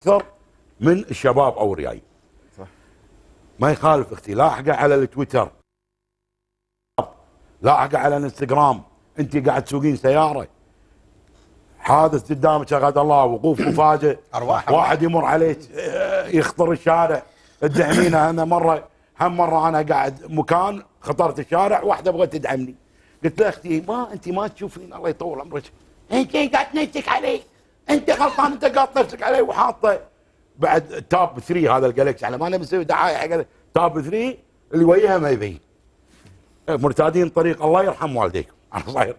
اكثر من الشباب او الريايل. صح. ما يخالف اختي، لاحقه على التويتر، لاحقه على الانستغرام، انت قاعد تسوقين سياره حادث قدامك غدا الله، وقوف مفاجئ، واحد يمر عليك يخطر الشارع، ادعمينه. انا مره انا قاعد مكان خطرت الشارع، واحده بغت تدعمني، قلت لها اختي ما انت ما تشوفين الله يطول عمرك، انت قاعد تنشك علي، انت غلطان، انت قاط نفسك علي، وحاطه بعد تاب 3 هذا الجالكسي، على ما انا مسوي دعايه حق تاب 3 اللي وياها ما يبين. مرتادين طريق، الله يرحم والديكم. انا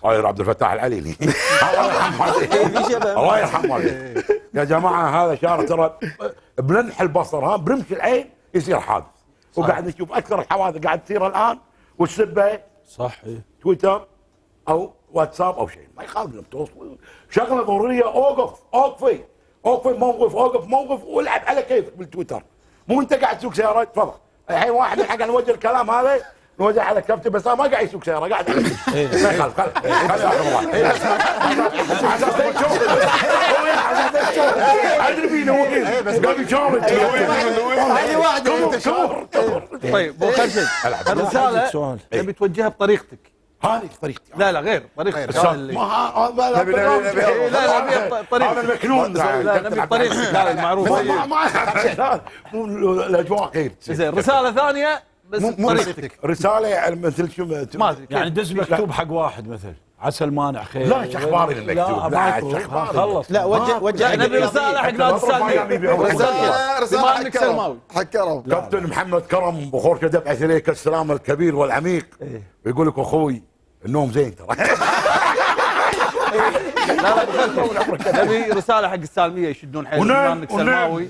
صاير عبد الفتاح العليلي. الله يرحم والديكم، الله يرحم والديكم يا جماعه. هذا شارع ترى بلمح البصر، ها برمش العين يصير حادث. وقاعد نشوف اكثر الحوادث قاعد تصير الان، والسبه صح تويتر او واتساب او شيء. ما يخالف انك توصل شغله ضروريه، اوقفي موقف موقف والعب على كيفك بالتويتر، مو انت قاعد تسوق سياره. تفضل الحين واحد حق نوجه الكلام هذا نوجه على كابتن، بس ما قاعد يسوق سياره، قاعد على ما يخالف. ادري فينا وكيل قاعد يشارك هذه واحده. طيب ابو خالد، الرساله تبي توجهها بطريقتك. هذه طريقتي. لا غير طريقتك. ما لا طريقتك هذا المكنون. لا نبي طريقتك هذا المعروف. ما الاجواء غير. زين رساله ثانيه بس طريقتك. رساله مثل شو ما يعني دز مكتوب حق واحد مثل عسى المانع خير. لا ايش اخباري المكتوب؟ لا ايش اخباري؟ خلص. لا وجه نبي رساله حق نادي السالميه. رساله حق كرم. حق كرم. كابتن محمد كرم بخور يبعث اليك السلام الكبير والعميق، ويقول لك اخوي النوم زين ترى. لا نبي رساله حق السالميه يشدون حيلهم انك سلماوي.